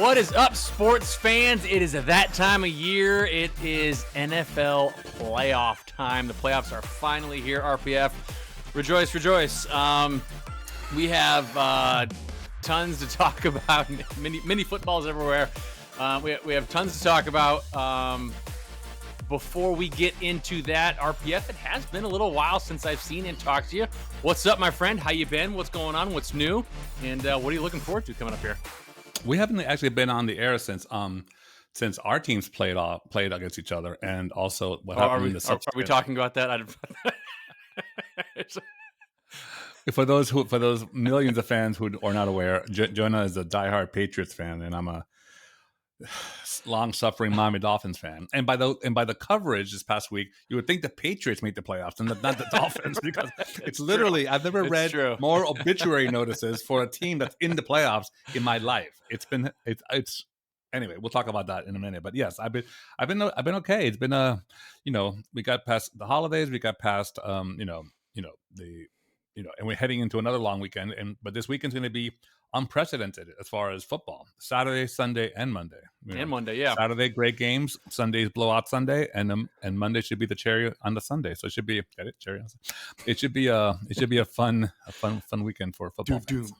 What is up, sports fans? It is that time of year. It is NFL playoff time. The playoffs are finally here. RPF, rejoice, rejoice. We have tons to talk about. Mini footballs everywhere. We have tons to talk about. Before we get into that, RPF, it has been a little while since I've seen and talked to you. What's up, my friend? How you been? What's going on? What's new? And what are you looking forward to coming up here? We haven't actually been on the air since our teams played against each other, and also what happened in the Are we talking about that? For those millions of fans who are not aware, Jonah is a diehard Patriots fan, and I'm a long-suffering Miami Dolphins fan. And by the coverage this past week, you would think the Patriots made the playoffs and not the Dolphins, because it's literally I've never read more obituary notices for a team that's in the playoffs in my life. It's anyway. We'll talk about that in a minute. But yes, I've been okay. It's been we got past the holidays, we got past and we're heading into another long weekend. But this weekend's going to be unprecedented as far as football. Saturday, Sunday, and Monday. Monday, yeah. Saturday, great games. Sunday's blowout Sunday, and Monday should be the cherry on the Sunday. So it should be cherry on Sunday. It should be a fun weekend for football fans.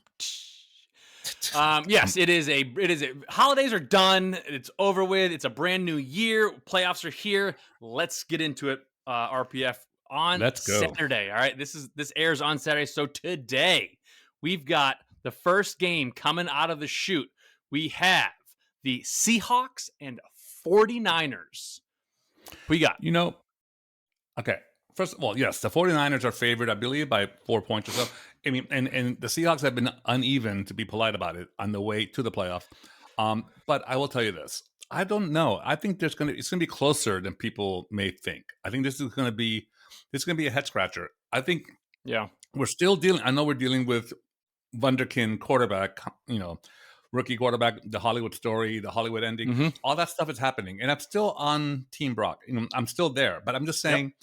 Yes, it is a holidays are done. It's over with. It's a brand new year. Playoffs are here. Let's get into it. RPF on Saturday. All right. This airs on Saturday. So today we've got the first game coming out of the chute. We have the Seahawks and 49ers. We got. Okay. First of all, yes, the 49ers are favored, I believe, by 4 points or so. I mean, and the Seahawks have been uneven, to be polite about it, on the way to the playoff. But I will tell you this. I don't know. I think it's going to be closer than people may think. I think this is going to be a head scratcher. I think we're still dealing. I know we're dealing with wunderkind quarterback, rookie quarterback, the Hollywood story, the Hollywood ending. Mm-hmm. All that stuff is happening, and I'm still on Team Brock. I'm still there, but I'm just saying,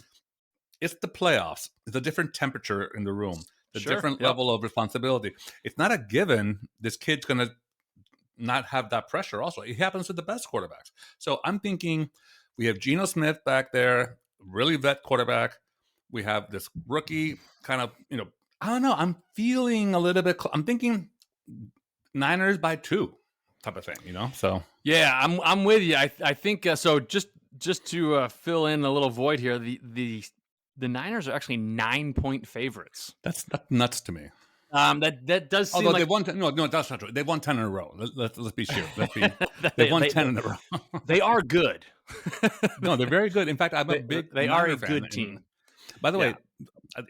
it's the playoffs. It's a different temperature in the room, different level of responsibility. It's not a given this kid's going to not have that pressure. Also, it happens with the best quarterbacks. So I'm thinking we have Geno Smith back there, really vet quarterback. We have this rookie kind of, I don't know. I'm feeling a little bit. I'm thinking Niners by 2 type of thing, So yeah, I'm with you. I think so. Just to fill in a little void here, the Niners are actually 9-point favorites. That's nuts to me. That does seem like they won. No, that's not true. They won 10 in a row. Let's be sure. They won 10 in a row. They are good. No, they're very good. In fact, I'm a big. They are a good team. By the way,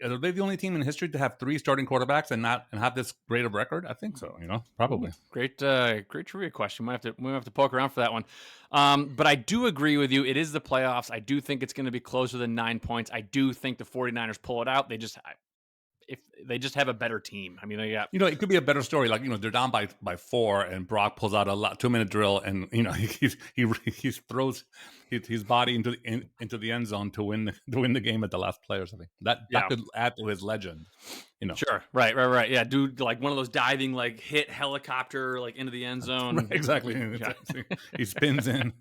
are they the only team in history to have 3 starting quarterbacks and have this great of record? I think so. Probably. Great trivia question. We have to poke around for that one. But I do agree with you. It is the playoffs. I do think it's going to be closer than 9 points. I do think the 49ers pull it out. If they just have a better team. I mean, they got. It could be a better story. Like, they're down by 4, and Brock pulls out a 2-minute drill, and he throws his body into the end zone to win the game at the last play or something. That could add to his legend. Sure. Right. Yeah, dude, like one of those diving, like hit helicopter, like into the end zone. Right, exactly. Yeah. He spins in.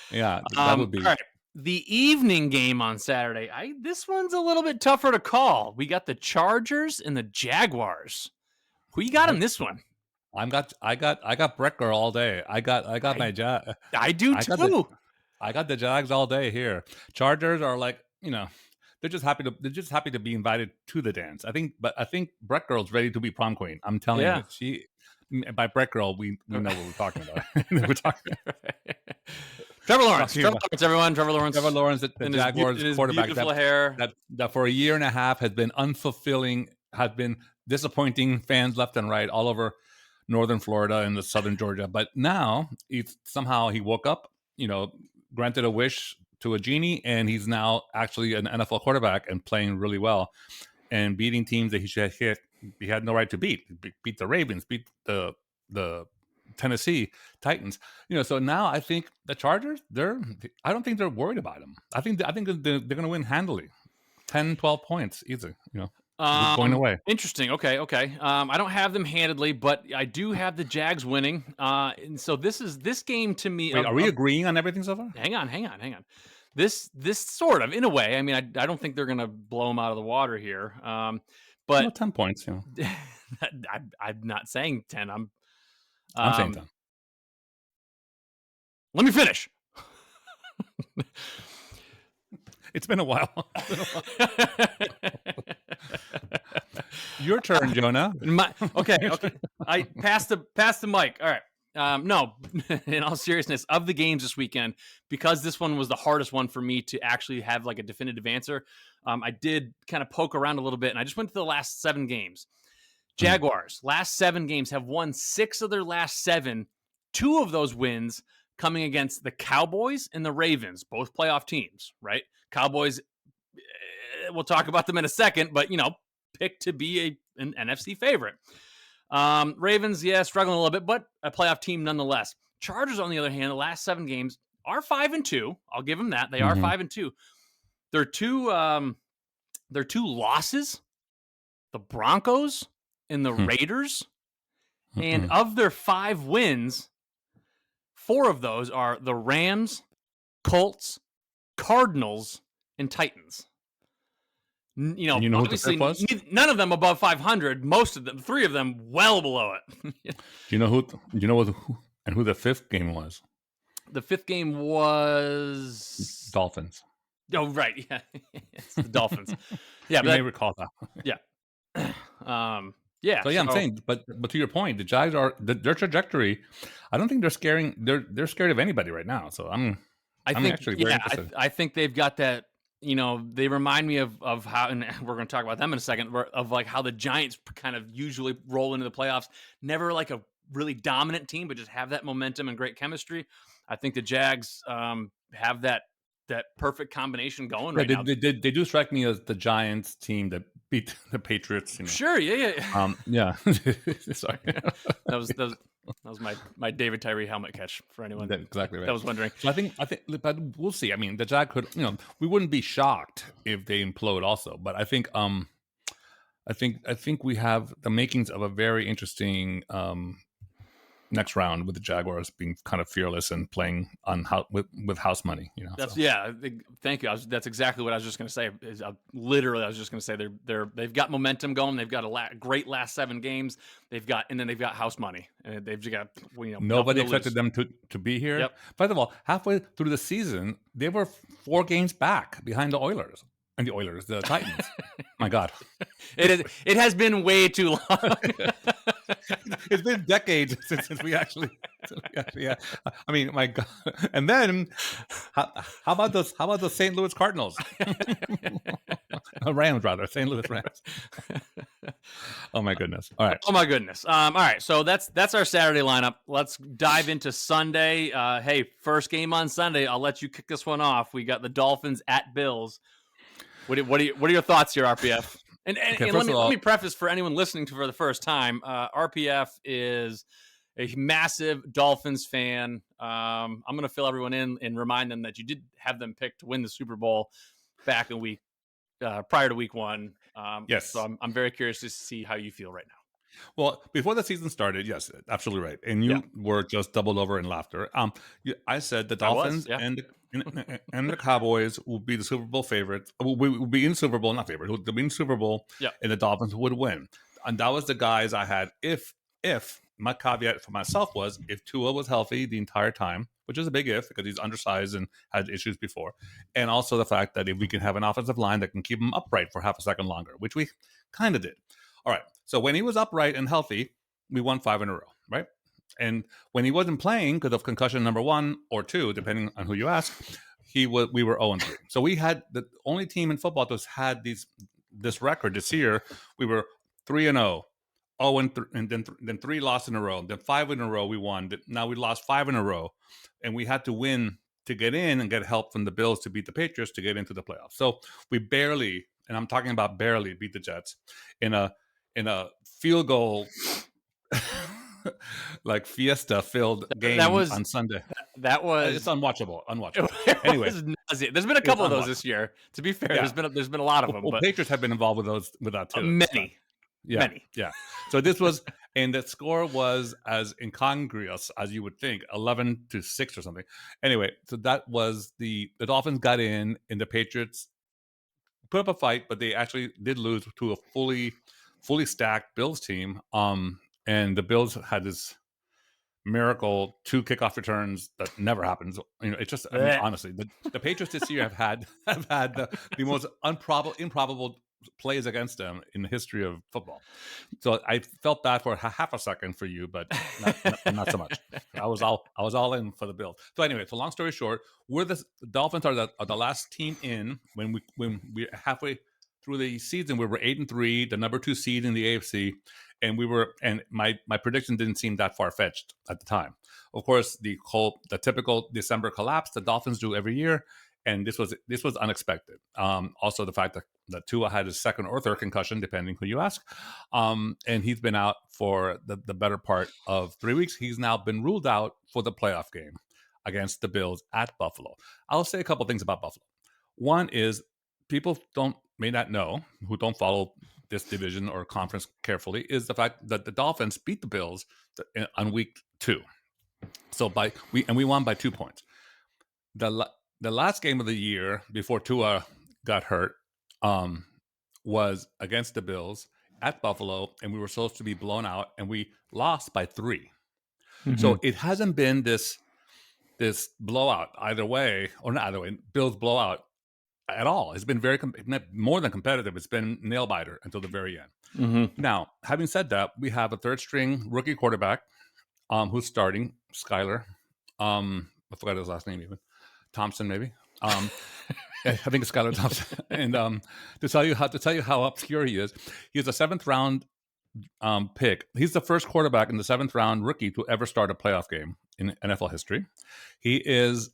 Yeah, that would be. All right. The evening game on Saturday, this one's a little bit tougher to call. We got the Chargers and the Jaguars. Who you got in this one? I got Brett Girl all day. I got my Jag. I do too. I got the Jags all day here. Chargers are like, they're just happy to be invited to the dance. I think Brett Girl's ready to be prom queen. I'm telling you, by Brett Girl, we know what we're talking about. We're talking. Trevor Lawrence, everyone. Trevor Lawrence, the Jaguars quarterback, beautiful hair. That for a year and a half has been unfulfilling, has been disappointing fans left and right all over northern Florida and the southern Georgia. But now he woke up, granted a wish to a genie, and he's now actually an NFL quarterback and playing really well and beating teams that he had no right to beat. Beat the Ravens, beat the Tennessee Titans. So now I think the Chargers, I don't think they're worried about him. I think they're going to win handily. 10, 12 points easy, going away. Interesting. Okay. I don't have them handedly, but I do have the Jags winning. And so this game to me. Wait, are we agreeing on everything so far? Hang on. This sort of, in a way. I mean, I don't think they're going to blow them out of the water here. But well, 10 points. I'm not saying 10. I'm saying 10. Let me finish. It's been a while. Your turn, Jonah. Okay. I passed the mic. All right. No, in all seriousness, of the games this weekend, because this one was the hardest one for me to actually have like a definitive answer, I did kind of poke around a little bit, and I just went to the last 7 games. Jaguars, last 7 games, have won 6 of their last 7. 2 of those wins coming against the Cowboys and the Ravens, both playoff teams, right? Cowboys, we'll talk about them in a second, but, picked to be an NFC favorite. Ravens, struggling a little bit, but a playoff team nonetheless. Chargers, on the other hand, the last 7 games are 5-2. I'll give them that. They are 5-2. Their two losses, the Broncos and the Raiders, and of their 5 wins, 4 of those are the Rams, Colts, Cardinals, and Titans. Obviously, none of them above 500. Most of them, 3 of them, well below it. Do you know who the 5th game was? The 5th game was Dolphins. Oh, right, yeah, it's the Dolphins. Yeah, you may recall that. Yeah, So I'm saying, but to your point, the Jags their trajectory. I don't think they're scaring. They're scared of anybody right now. So I'm actually very interested. I think they've got that. They remind me of how, and we're going to talk about them in a second, of like how the Giants kind of usually roll into the playoffs. Never like a really dominant team, but just have that momentum and great chemistry. I think the Jags have that perfect combination going right now. They do strike me as the Giants team that beat the Patriots. Sure, yeah. Sorry, that was my David Tyree helmet catch for anyone exactly right. that was wondering. So I think, but we'll see. I mean, the Jag could, we wouldn't be shocked if they implode also. But I think we have the makings of a very interesting next round with the Jaguars being kind of fearless and playing on with house money. Thank you. That's exactly what I was just going to say. I was just going to say they've got momentum going. They've got a great last 7 games. They've got house money, and they've just got nobody expected them to be here. Yep. First of all, halfway through the season, they were 4 games back behind the Oilers. And the Titans. My God, it has been way too long. It's been decades since we actually. Yeah. I mean, my God. And then, how about those St. Louis Cardinals? Rams, rather. St. Louis Rams. Oh my goodness! All right. Oh my goodness! All right. So that's our Saturday lineup. Let's dive into Sunday. Hey, first game on Sunday. I'll let you kick this one off. We got the Dolphins at Bills. What are your thoughts here, RPF? And let me preface for anyone listening for the first time. RPF is a massive Dolphins fan. I'm going to fill everyone in and remind them that you did have them picked to win the Super Bowl back in prior to week 1. Yes. So I'm very curious to see how you feel right now. Well, before the season started, yes, absolutely right. And you were just doubled over in laughter. I said the Dolphins and the Cowboys will be the Super Bowl favorites. Will be in Super Bowl, not favorite. They'll be in Super Bowl, and the Dolphins would win. And that was the guys I had. If my caveat for myself was if Tua was healthy the entire time, which is a big if because he's undersized and had issues before, and also the fact that if we can have an offensive line that can keep him upright for half a second longer, which we kind of did. All right. So when he was upright and healthy, we won 5 in a row, right? And when he wasn't playing because of concussion number 1 or 2, depending on who you ask, we were 0-3. So we had the only team in football that had this record this year. We were 3-0, 0-3, and then 3 lost in a row. Then 5 in a row we won. Now we lost 5 in a row, and we had to win to get in and get help from the Bills to beat the Patriots to get into the playoffs. So we barely, and I'm talking about barely, beat the Jets in a field goal like fiesta-filled That game was on Sunday. that It's was unwatchable. it Anyway, was nauseating. There's been a it's couple of those this unwatchable. year. To be fair, Yeah. there's been a lot of them, Well, but Patriots have been involved with that too at this time. many, Yeah, many. yeah. So this was, and the score was as incongruous as you would think, 11-6 or something. Anyway, so that was the Dolphins got in, and the Patriots put up a fight, but they actually did lose to a fully stacked Bills team. And the Bills had this miracle 2 kickoff returns that never happens. It's just, I mean, honestly, the Patriots this year have had the most improbable plays against them in the history of football. So I felt bad for half a second for you, but not so much. I was all in for the Bills. So anyway, so long story short, the Dolphins are the last team in when we halfway through the season. We were 8-3, the number 2 seed in the AFC, and my prediction didn't seem that far fetched at the time. Of course, the typical December collapse the Dolphins do every year, and this was unexpected. Also, the fact that Tua had his second or third concussion, depending who you ask, and he's been out for the better part of 3 weeks. He's now been ruled out for the playoff game against the Bills at Buffalo. I'll say a couple things about Buffalo. One is people may not know, who don't follow this division or conference carefully, is the fact that the Dolphins beat the Bills on week 2. So we won by 2 points. The last game of the year before Tua got hurt was against the Bills at Buffalo, and we were supposed to be blown out, and we lost by 3. Mm-hmm. So it hasn't been this blowout either way, or not either way, Bills blowout at all. It's been more than competitive. It's been nail biter until the very end. Mm-hmm. Now, having said that, we have a third string rookie quarterback who's starting, Skyler. I forgot his last name even. Thompson, maybe. I think it's Skyler Thompson. And to tell you how obscure he is a 7th round pick. He's the first quarterback in the 7th round rookie to ever start a playoff game in NFL history. He is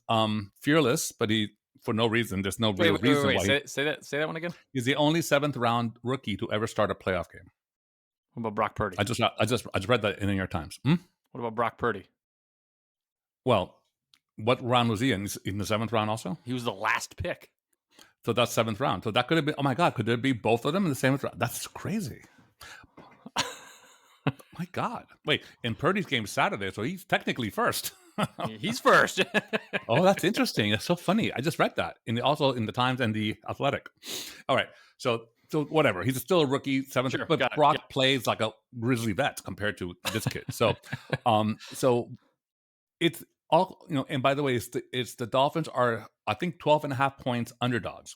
fearless, but for no reason. There's no real reason why. Say that one again. He's the only 7th round rookie to ever start a playoff game. What about Brock Purdy? I just read that in the New York Times. What about Brock Purdy? Well, what round was he in? In the 7th round also? He was the last pick. So that's 7th round. So that could have been, oh my God, could there be both of them in the 7th round? That's crazy. My God. Wait, in Purdy's game Saturday, so he's technically first. He's first. Oh, that's interesting. That's so funny. I just read that also in the Times and the Athletic. All right. So whatever. He's still a rookie, 7th, sure, but Brock plays like a grizzly vet compared to this kid. So, so it's all, and by the way, it's the Dolphins are, I think, 12.5 points underdogs.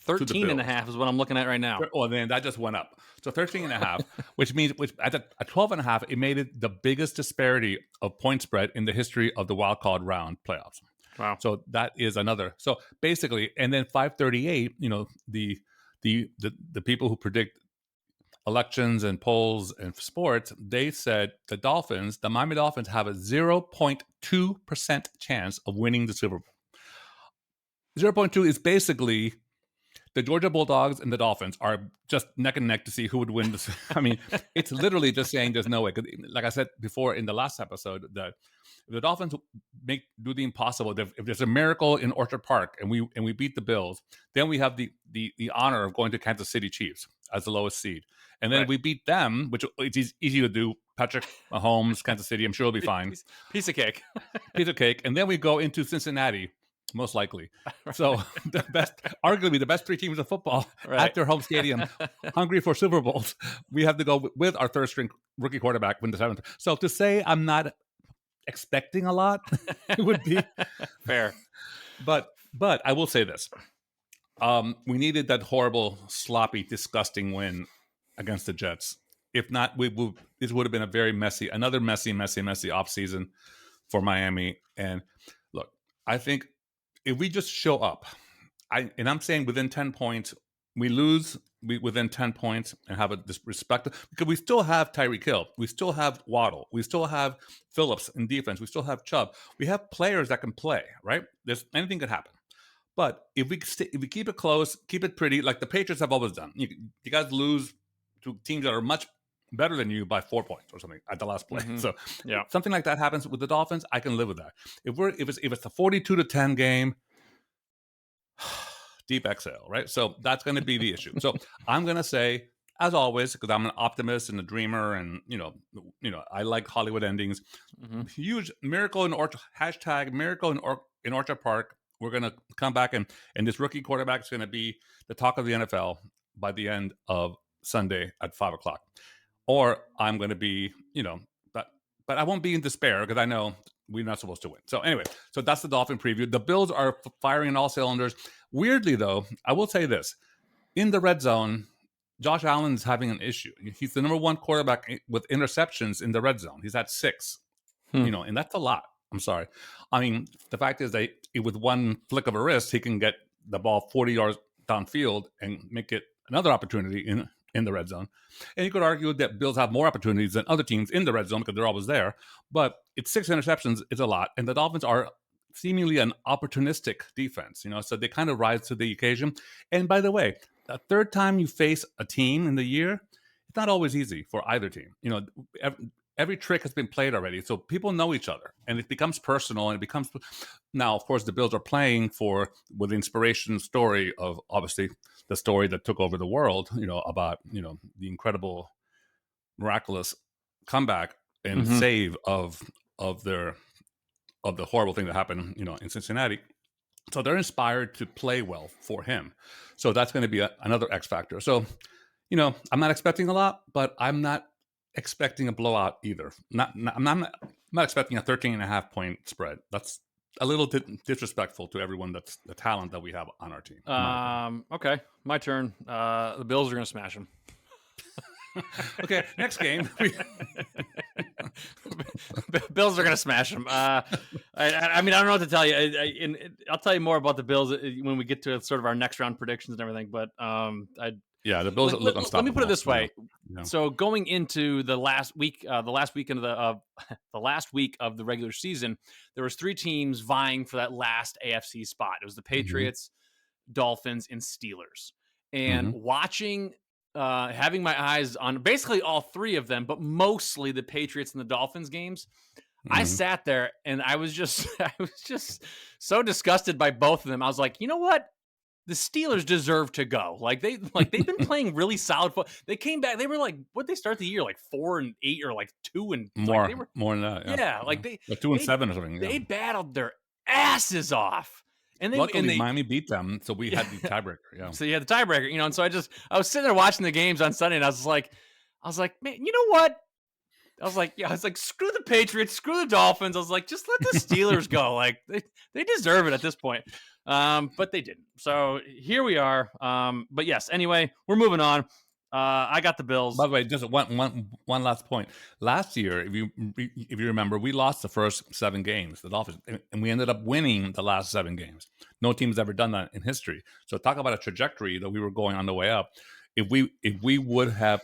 13.5 is what I'm looking at right now. Oh, then that just went up. So 13.5, which means at 12.5, it made it the biggest disparity of point spread in the history of the wild card round playoffs. Wow. So that is another. So basically, and then 538, the people who predict elections and polls and sports, they said the Miami Dolphins have a 0.2% chance of winning the Super Bowl. 0.2 is basically the Georgia Bulldogs and the Dolphins are just neck and neck to see who would win this. I mean, it's literally just saying there's no way. Like I said before in the last episode, that if the Dolphins do the impossible, if there's a miracle in Orchard Park and we beat the Bills, then we have the honor of going to Kansas City Chiefs as the lowest seed. And then if we beat them, which it's easy to do, Patrick Mahomes, Kansas City, I'm sure it'll be fine. Piece of cake. Piece of cake. And then we go into Cincinnati, most likely. So arguably the best 3 teams of football at their home stadium, hungry for Super Bowls. We have to go with our third string rookie quarterback win the 7th. So to say I'm not expecting a lot, it would be fair. But I will say this. We needed that horrible, sloppy, disgusting win against the Jets. If not, this would have been another messy offseason for Miami. And look, I think if we just show up, I'm saying within 10 points, we lose within 10 points and have a disrespect, because we still have Tyreek Hill, we still have Waddle, we still have Phillips in defense, we still have Chubb, we have players that can play, right? Anything could happen. But if we keep it close, keep it pretty, like the Patriots have always done, you guys lose to teams that are much better than you by 4 points or something at the last play. Mm-hmm. So yeah, something like that happens with the Dolphins, I can live with that. If it's a 42-10 game, deep exhale, right? So that's going to be the issue. So I'm going to say, as always, because I'm an optimist and a dreamer, and I like Hollywood endings. mm-hmm. Huge miracle in Orchard, hashtag miracle in Orchard Park. We're going to come back, and this rookie quarterback is going to be the talk of the NFL by the end of Sunday at 5:00. Or I'm going to be, but I won't be in despair because I know we're not supposed to win. So anyway, so that's the Dolphin preview. The Bills are firing on all cylinders. Weirdly, though, I will say this. In the red zone, Josh Allen's having an issue. He's the number one quarterback with interceptions in the red zone. He's at 6, and that's a lot. I'm sorry. I mean, the fact is that with one flick of a wrist, he can get the ball 40 yards downfield and make it another opportunity in the red zone. And you could argue that Bills have more opportunities than other teams in the red zone because they're always there. But it's 6 interceptions. It's a lot. And the Dolphins are seemingly an opportunistic defense, so they kind of rise to the occasion. And by the way, the third time you face a team in the year, it's not always easy for either team. Every trick has been played already, so people know each other, and it becomes personal. And it becomes now, of course, the Bills are playing with the inspiration story of obviously the story that took over the world. About the incredible, miraculous comeback and save of the horrible thing that happened, in Cincinnati. So they're inspired to play well for him. So that's going to be another X factor. So, I'm not expecting a lot, but I'm not expecting a blowout either. I'm not expecting a 13.5 point spread. That's a little disrespectful to everyone that's the talent that we have on our team. Okay, my turn. The Bills are going to smash them. Okay, next game. Bills are going to smash them. I mean, I don't know what to tell you. I'll tell you more about the Bills when we get to sort of our next round predictions and everything. But the Bills look unstoppable. Let me put it this way. So going into the last week, the last weekend of the last week of the regular season, there was 3 teams vying for that last AFC spot. It was the Patriots, Dolphins, and Steelers. And watching. Having my eyes on basically all 3 of them, but mostly the Patriots and the Dolphins games. I sat there and I was just so disgusted by both of them. I was like, you know what? The Steelers deserve to go. They've been playing really solid football. They came back. They were what they start the year 4-8 or 2 more than that. Yeah, they 2-7 or something. Yeah. They battled their asses off. And luckily, Miami beat them, so we had the tiebreaker. Yeah. So you had the tiebreaker, and so I was sitting there watching the games on Sunday, and I was like, man, you know what? I was like, screw the Patriots, screw the Dolphins. I was like, just let the Steelers go. They deserve it at this point. But they didn't. So here we are. But yes, anyway, we're moving on. I got the Bills. By the way, just one last point. Last year, if you remember, we lost the first 7 games, the Dolphins, and we ended up winning the last 7 games. No team's ever done that in history. So talk about a trajectory that we were going on the way up. If we would have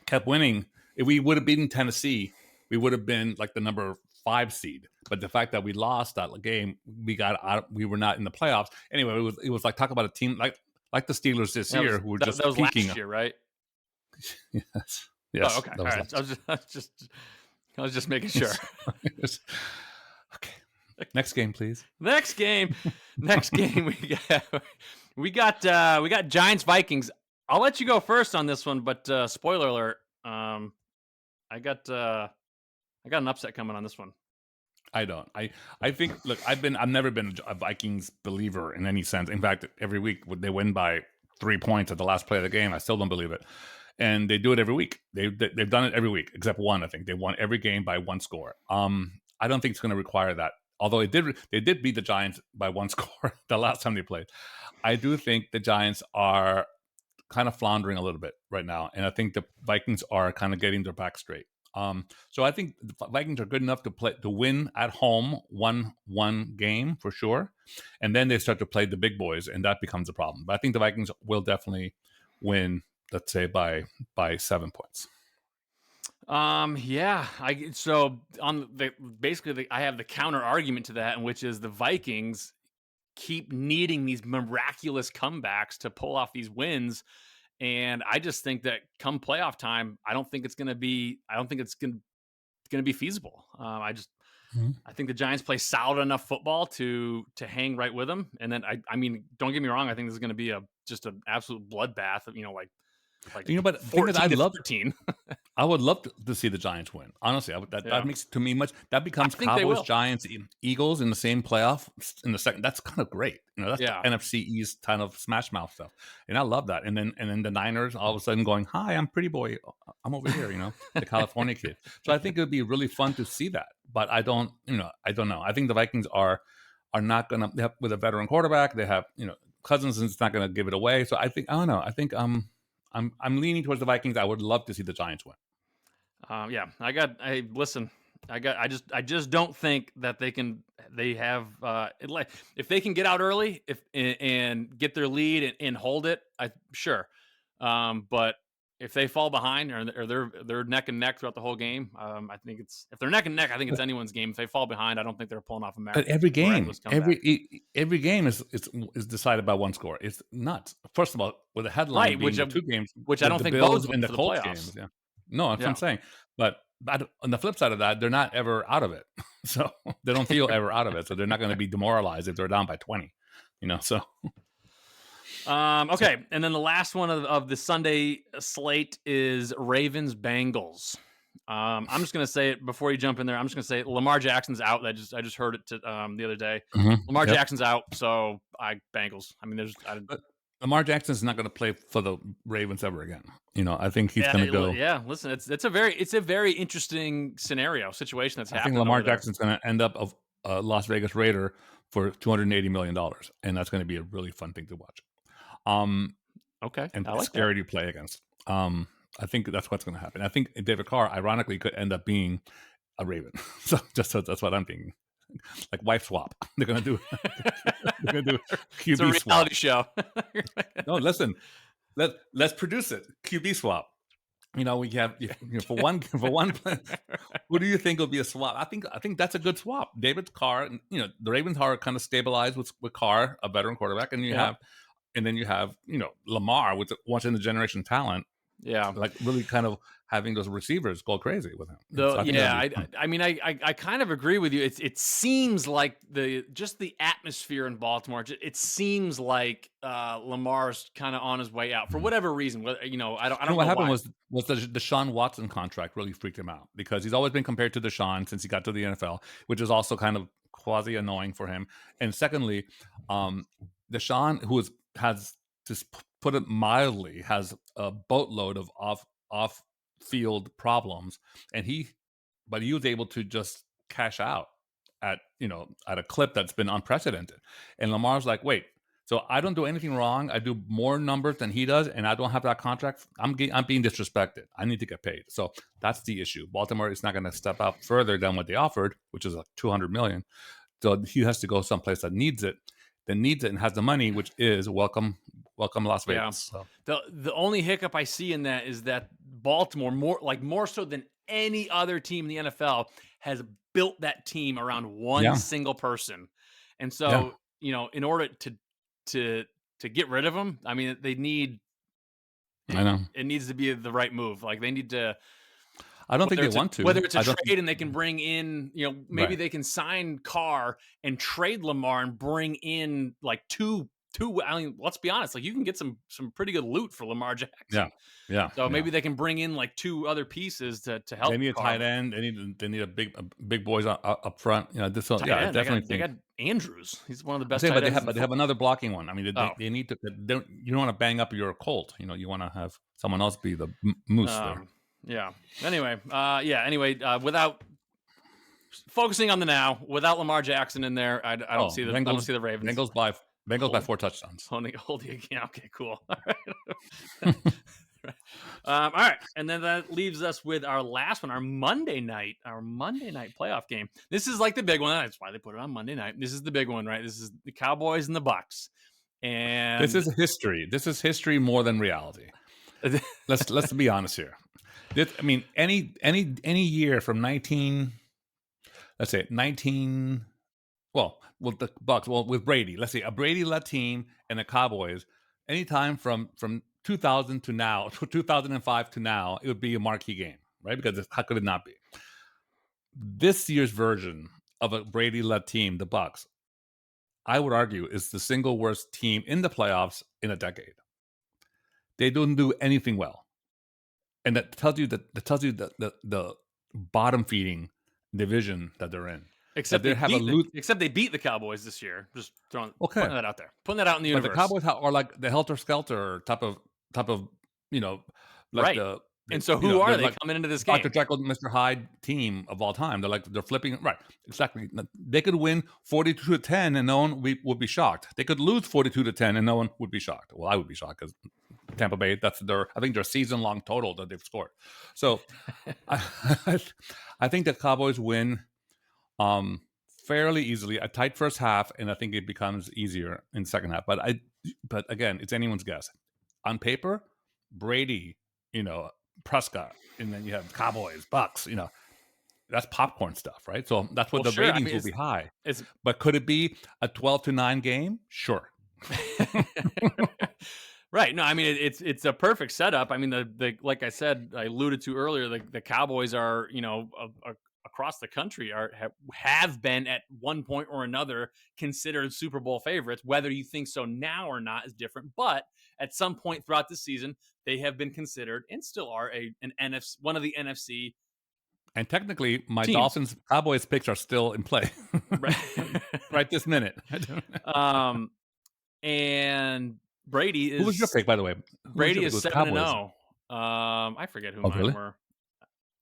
kept winning, if we would have beaten Tennessee, we would have been the number 5 seed. But the fact that we lost that game, we got out. We were not in the playoffs. Anyway, it was talk about a team like the Steelers this year, who were just that was peaking. Last year, right? Yes. Oh, okay. All right. I was just making sure. Okay. Next game, please. Next game. We got Giants Vikings. I'll let you go first on this one, but spoiler alert. I got an upset coming on this one. I don't. I think. Look, I've never been a Vikings believer in any sense. In fact, every week they win by 3 points at the last play of the game. I still don't believe it, and they do it every week. They've done it every week except one. I think they won every game by 1 score. I don't think it's going to require that. Although they did beat the Giants by 1 score the last time they played. I do think the Giants are kind of floundering a little bit right now, and I think the Vikings are kind of getting their back straight. So I think the Vikings are good enough to win at home one game for sure, and then they start to play the big boys, and that becomes a problem. But I think the Vikings will definitely win, let's say by 7 points. Yeah. I have the counter argument to that, which is the Vikings keep needing these miraculous comebacks to pull off these wins. And I just think that come playoff time, I don't think it's going to be feasible. I think the Giants play solid enough football to hang right with them. And then I mean, don't get me wrong, I think this is going to be just an absolute bloodbath of, like But the thing is, 14-13. I would love to see the Giants win. Honestly, that makes to me much. That becomes Cowboys, Giants, Eagles in the same playoff in the second. That's kind of great. That's the NFC East kind of smash mouth stuff, and I love that. And then the Niners all of a sudden going, "Hi, I'm Pretty Boy. I'm over here." The California kid. So I think it would be really fun to see that. But I don't know. I think the Vikings are not going to with a veteran quarterback. They have Cousins is not going to give it away. So I don't know. I think I'm leaning towards the Vikings. I would love to see the Giants win. I just don't think that they have if they can get out early and get their lead and hold it, sure. But if they fall behind or they're neck and neck throughout the whole game, I think if they're neck and neck, I think it's anyone's game. If they fall behind, I don't think they're pulling off a miracle. But every game is decided by one score. It's nuts. First of all, with a headline being the two games, which I don't think Bills and the Colts games. Yeah. No, that's what I'm saying. But on the flip side of that, they're not ever out of it. So they don't feel ever out of it. So they're not going to be demoralized if they're down by 20. So. Okay, and then the last one of the Sunday slate is Ravens Bengals. I'm just gonna say it before you jump in there. I'm just gonna say Lamar Jackson's out. I just heard it the other day. Mm-hmm. Lamar Jackson's out, so Bengals. I mean, Lamar Jackson's not going to play for the Ravens ever again. I think he's going to go. Yeah, listen, it's a very interesting situation that's happening. I think Lamar Jackson's going to end up a Las Vegas Raider for $280 million, and that's going to be a really fun thing to watch. Okay, and scary to play against. I think that's what's going to happen. I think David Carr, ironically, could end up being a Raven. So that's what I'm thinking. Like wife swap. They're gonna do QB it's a reality swap. Show. No, listen. Let's produce it. QB swap. We have for one. Who do you think will be a swap? I think that's a good swap. David Carr. The Ravens are kind of stabilized with Carr, a veteran quarterback, and then you have Lamar with once in the generation talent. Yeah, like really kind of having those receivers go crazy with him. I kind of agree with you. It seems like the atmosphere in Baltimore. It seems like Lamar's kind of on his way out for whatever reason. I don't know what happened was the Deshaun Watson contract really freaked him out because he's always been compared to Deshaun since he got to the NFL, which is also kind of quasi annoying for him. And secondly, Deshaun, who has just put it mildly, has a boatload of off field problems, but he was able to just cash out at a clip that's been unprecedented. And Lamar's like, wait, so I don't do anything wrong. I do more numbers than he does, and I don't have that contract. I'm being disrespected. I need to get paid. So that's the issue. Baltimore is not going to step out further than what they offered, which is like $200 million. So he has to go someplace that needs it and has the money, which is welcome Las Vegas. Yeah. So. The only hiccup I see in that is that Baltimore, more so than any other team in the NFL, has built that team around one single person. And so, in order to get rid of him, I mean, they need. I know it needs to be the right move. Like they need to. I don't think they want to. Whether it's a trade and they can bring in, maybe they can sign Carr and trade Lamar and bring in like two. I mean, let's be honest. Like you can get some pretty good loot for Lamar Jackson. Yeah. So maybe they can bring in like two other pieces to help. They need a tight end. They need a big boys up front. Definitely. They got Andrews. He's one of the best. But they have another blocking one. I mean, they need to. You don't want to bang up your Colt. You want to have someone else be the moose there. Yeah. Anyway, without focusing on the now, without Lamar Jackson in there, I don't see the Ravens. Bengals by 4 touchdowns. Okay, cool. All right. All right, and then that leaves us with our last one, our Monday night playoff game. This is like the big one. That's why they put it on Monday night. This is the big one, right? This is the Cowboys and the Bucs. And this is history. This is history more than reality. Let's be honest here. Any year from 19. Well, with the Bucs, with Brady, let's say a Brady-led team and the Cowboys, anytime from 2000 to now, 2005 to now, it would be a marquee game, right? Because how could it not be? This year's version of a Brady-led team, the Bucs, I would argue is the single worst team in the playoffs in a decade. They don't do anything well, and that tells you the bottom feeding division that they're in. Except they beat the Cowboys this year. Just putting that out there, putting that out in the universe. But the Cowboys are like the helter skelter type of like right. And so who are they like coming into this game? Dr. Jekyll, Mr. Hyde team of all time. They're flipping right. Exactly. They could win 42-10 and no one would be shocked. They could lose 42-10 and no one would be shocked. Well, I would be shocked because Tampa Bay, I think their season-long total that they've scored. So I think the Cowboys win fairly easily, a tight first half, and I think it becomes easier in the second half. But again, it's anyone's guess. On paper, Brady, Prescott, and then you have Cowboys, Bucs, that's popcorn stuff, right? So that's what ratings will be high. But could it be a 12-9 game? Sure. Right. No, I mean it's a perfect setup. I mean the like I said, I alluded to earlier, the Cowboys are across the country have been at one point or another considered Super Bowl favorites. Whether you think so now or not is different, but at some point throughout the season, they have been considered and still are one of the NFC. And technically, my teams. Dolphins Cowboys picks are still in play right this minute. And Brady is. Who was your pick, by the way? Brady is 7-0. I forget who mine were.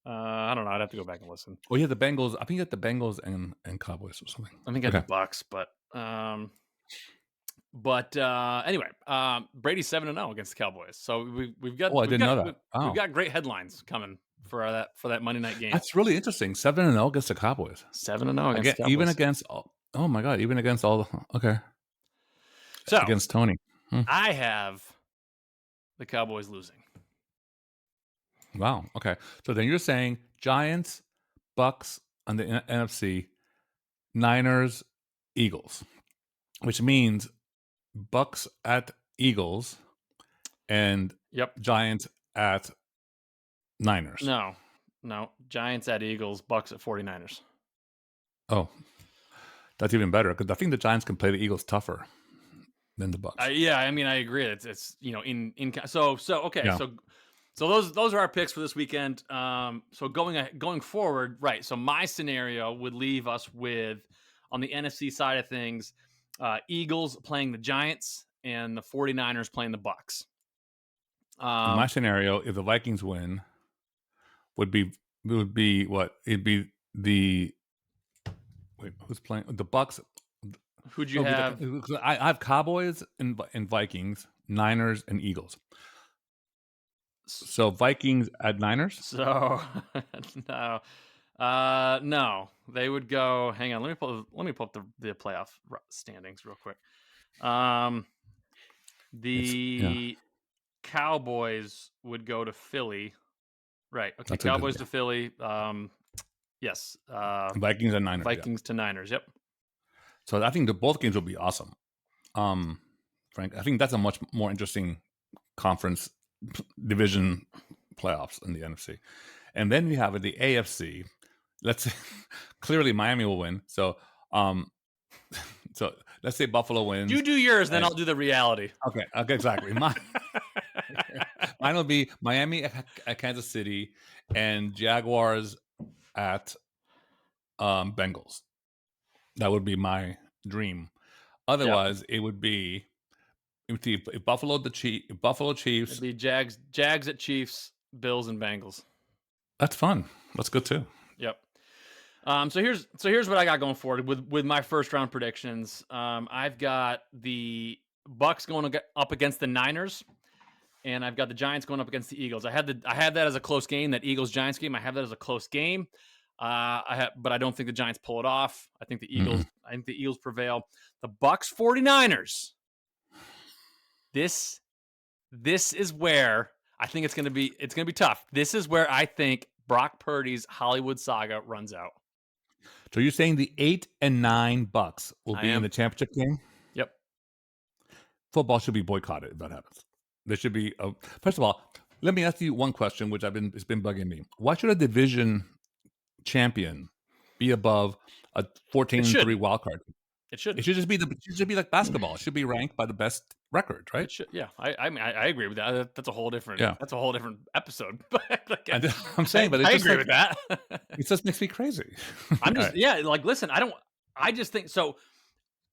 I don't know. I'd have to go back and listen. Well, you had the Bengals. I think you had the Bengals and Cowboys or something. I think I had the Bucs, but anyway, Brady's 7-0 against the Cowboys. So we've got. Oh, I didn't know that. We've got great headlines coming for that Monday night game. That's really interesting. 7-0 against the Cowboys. 7-0 against the Cowboys. Even against. Oh my God! Even against all. Okay. So against Tony, I have the Cowboys losing. Wow. Okay. So then you're saying Giants, Bucs on the NFC, Niners, Eagles, which means Bucs at Eagles and Giants at Niners. No. Giants at Eagles, Bucs at 49ers. Oh, that's even better because I think the Giants can play the Eagles tougher than the Bucs. Yeah, I mean, I agree. It's okay. Yeah. So those are our picks for this weekend. So going forward, right? So my scenario would leave us with, on the NFC side of things, Eagles playing the Giants and the 49ers playing the Bucs. My scenario, if the Vikings win, would be what? It'd be the who's playing the Bucs? Who'd you have? I have Cowboys and Vikings, Niners and Eagles. So Vikings at Niners? So no, they would go. Hang on, let me pull up the playoff standings real quick. The Cowboys would go to Philly, right? Okay, that's Cowboys to Philly. Yes. Vikings and Niners. Vikings to Niners. Yep. So I think both games will be awesome. Frank, I think that's a much more interesting conference division playoffs in the NFC. And then we have the AFC. Let's say clearly Miami will win. So let's say Buffalo wins. You do yours, then I'll do the reality. Okay, exactly. Mine will be Miami at Kansas City and Jaguars at Bengals. That would be my dream. Otherwise, it would be if Buffalo Chiefs. It'd be Jags at Chiefs, Bills and Bengals. That's fun. That's good too. Yep. So here's what I got going forward with my first round predictions. I've got the Bucs going up against the Niners, and I've got the Giants going up against the Eagles. I have that as a close game. That Eagles Giants game. I have that as a close game. But I don't think the Giants pull it off. I think the Eagles. Mm-hmm. I think the Eagles prevail. The Bucs 49ers. This is where I think it's gonna be tough. This is where I think Brock Purdy's Hollywood saga runs out. So you're saying the 8 and 9 Bucs will be in the championship game? Yep. Football should be boycotted if that happens. There should be first of all, let me ask you one question, which it's been bugging me. Why should a division champion be above a It 14-3 shouldn't. wild card? It shouldn't. It should be like basketball. It should be ranked by the best record, right? It should. Yeah, I mean, I agree with that. That's a whole different. Yeah. That's a whole different episode. But like, I'm saying, but I agree with that. it just makes me crazy. I'm just like listen. I just think so.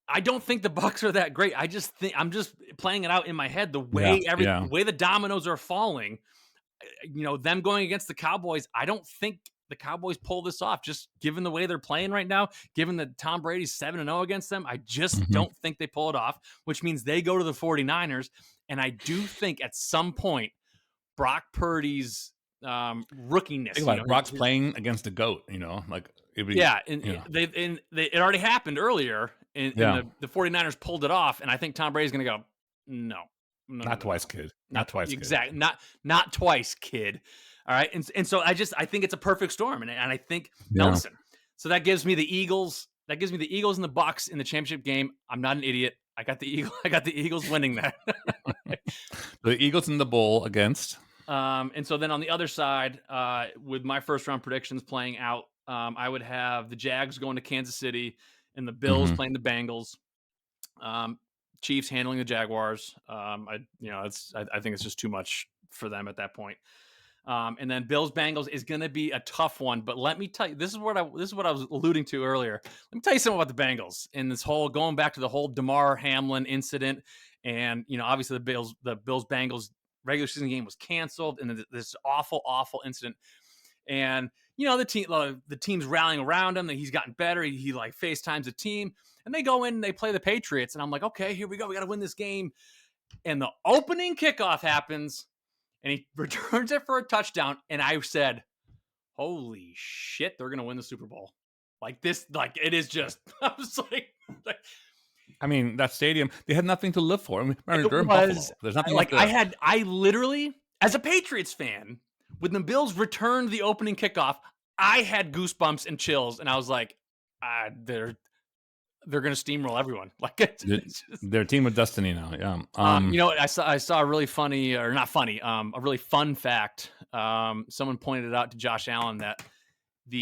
I don't think the Bucs are that great. I just think I'm just playing it out in my head. The way the way the dominoes are falling, them going against the Cowboys. I don't think the Cowboys pull this off. Just given the way they're playing right now, given that Tom Brady's 7-0 against them, I just don't think they pull it off. Which means they go to the 49ers, and I do think at some point Brock Purdy's rookiness. Think about it. Brock's playing against the GOAT. Like it'd be, it already happened earlier. The 49ers pulled it off, and I think Tom Brady's going to go, no, not twice, kid. Not twice, exactly. Not twice, kid. All right, and so I think it's a perfect storm, and I think Nelson. So that gives me the Eagles. That gives me the Eagles and the Bucs in the championship game. I'm not an idiot. I got the Eagles winning that. The Eagles in the bowl against. And so then on the other side, with my first round predictions playing out, I would have the Jags going to Kansas City and the Bills playing the Bengals. Chiefs handling the Jaguars. I think it's just too much for them at that point. And then Bills Bengals is going to be a tough one, but let me tell you, this is what I was alluding to earlier. Let me tell you something about the Bengals and this whole going back to the whole Damar Hamlin incident. And, obviously the Bills Bengals regular season game was canceled, and this awful incident. And the team's rallying around him. That he's gotten better. He like FaceTimes the team, and they go in and they play the Patriots. And I'm like, okay, here we go. We got to win this game. And the opening kickoff happens, and he returns it for a touchdown. And I said, holy shit, they're gonna win the Super Bowl. Like this, like it is just. I was like I mean, that stadium, they had nothing to live for. I mean, they're in Buffalo. There's nothing I literally, as a Patriots fan, when the Bills returned the opening kickoff, I had goosebumps and chills, and I was like, they're going to steamroll everyone. Like they're a team of destiny now. Yeah. I saw a really funny, or not funny, a really fun fact. Someone pointed out to Josh Allen that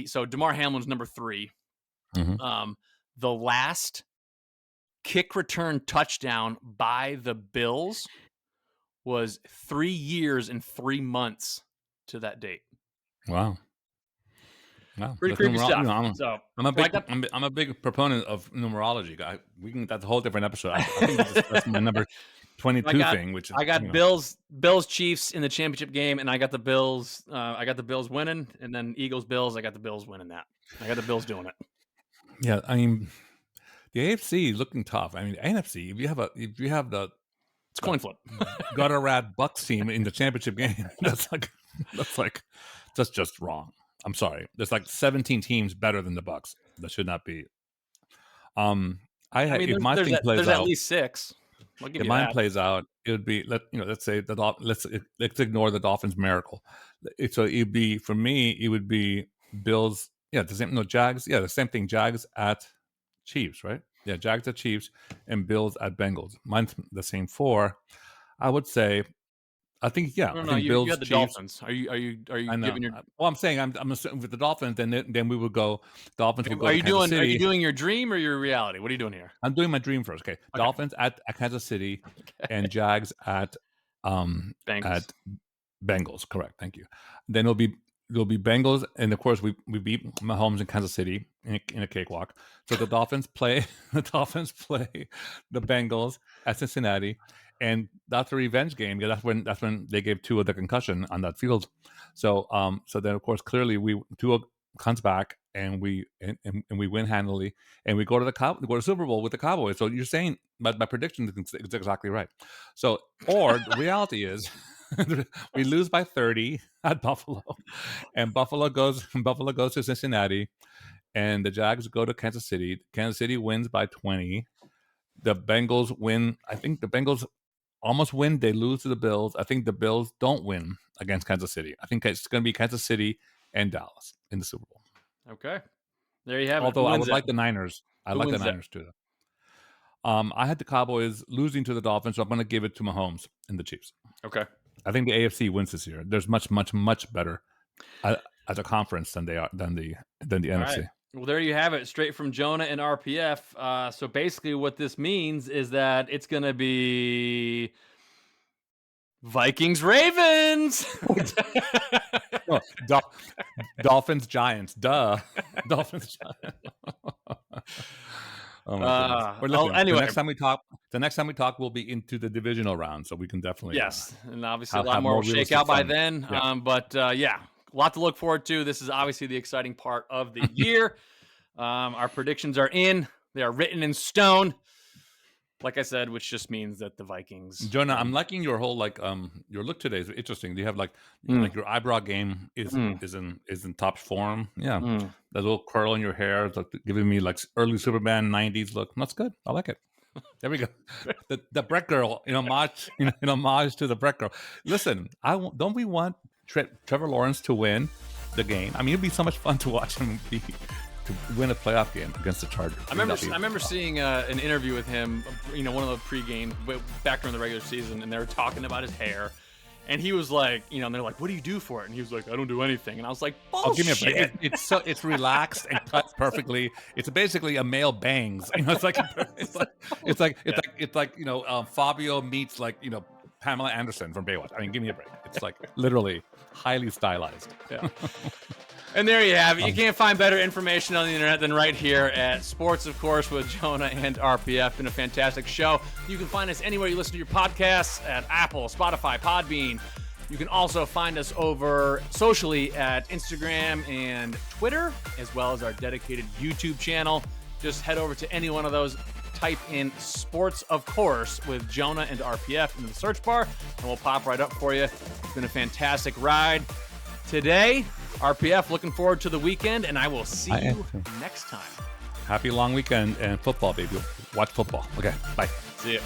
so Damar Hamlin's number 3. The last kick return touchdown by the Bills was 3 years and 3 months to that date. Wow. Pretty creepy stuff. I'm a big proponent of numerology. That's a whole different episode. I think that's my number 22 thing. Which I got Bills Chiefs in the championship game, and I got the Bills. I got the Bills winning, and then Eagles Bills. I got the Bills winning that. I got the Bills doing it. Yeah, I mean, the AFC is looking tough. I mean, NFC. If you have the it's coin flip gutter rat Bucs team in the championship game, that's just wrong. I'm sorry. There's like 17 teams better than the Bucs. That should not be. If my thing plays out, there's at least 6. If mine plays out, it would be let's say let's ignore the Dolphins' miracle. So it'd be for me. It would be Bills. Yeah, Jags. Yeah, the same thing. Jags at Chiefs, right? Yeah, Jags at Chiefs and Bills at Bengals. Mine's the same 4. I would say. I think you had the Chiefs. Dolphins. Are you giving your? Well, I'm saying I'm assuming with the Dolphins. Then we would go. Dolphins would go. Are you doing your dream or your reality? What are you doing here? I'm doing my dream first. Okay. Dolphins at Kansas City, and Jags at Bengals. Correct. Thank you. Then it'll be Bengals, and of course we beat Mahomes in Kansas City in a cakewalk. So the Dolphins play the Bengals at Cincinnati. And that's a revenge game. Yeah, that's when they gave Tua the concussion on that field. So then of course clearly Tua comes back and we win handily, and we go to the Super Bowl with the Cowboys. So you're saying my prediction is exactly right. So the reality is we lose by 30 at Buffalo, and Buffalo goes to Cincinnati, and the Jags go to Kansas City. Kansas City wins by 20. The Bengals win. I think the Bengals almost win. They lose to the Bills. I think the Bills don't win against Kansas City. I think it's going to be Kansas City and Dallas in the Super Bowl. Okay. There you have it. Although I would like the Niners. I like the Niners too. I had the Cowboys losing to the Dolphins, so I'm going to give it to Mahomes and the Chiefs. Okay. I think the AFC wins this year. There's much, much, much better as a conference than the NFC. Right. Well, there you have it, straight from Jonah and RPF. So basically, what this means is that it's going to be Vikings Ravens. Oh, Dolphins Giants. Duh. Dolphins Giants. Oh my goodness. Listen, anyway, the next time we talk, we'll be into the divisional round, so we can definitely and obviously a lot more will shake out by then. Yeah. But a lot to look forward to. This is obviously the exciting part of the year. Our predictions are in; they are written in stone. Like I said, which just means that the Vikings. Jonah, I'm liking your whole your look today is interesting. Do you have like your eyebrow game is in top form? Yeah, that little curl in your hair is like giving me like early Superman '90s look. That's good. I like it. There we go. The Brett girl, homage to the Brett girl. Listen, don't we want Trevor Lawrence to win the game? I mean, it'd be so much fun to watch him to win a playoff game against the Chargers. I remember seeing an interview with him, one of the pregame back during the regular season, and they were talking about his hair, and he was like, and they're like, "What do you do for it?" And he was like, "I don't do anything." And I was like, "Bullshit." Oh, give me a break. It's relaxed and cut perfectly. It's basically a male bangs. It's like Fabio meets Pamela Anderson from Baywatch. I mean, give me a break. It's like literally highly stylized. Yeah. And there you have it. You can't find better information on the internet than right here at Sports, of course, with Jonah and RPF. Been a fantastic show. You can find us anywhere you listen to your podcasts, at Apple, Spotify, Podbean. You can also find us over socially at Instagram and Twitter, as well as our dedicated YouTube channel. Just head over to any one of those, type in Sports, of course, with Jonah and RPF into the search bar, and we'll pop right up for you. It's been a fantastic ride today. RPF, looking forward to the weekend, and I will see you next time. Happy long weekend and football, baby. Watch football. Okay, bye. See you.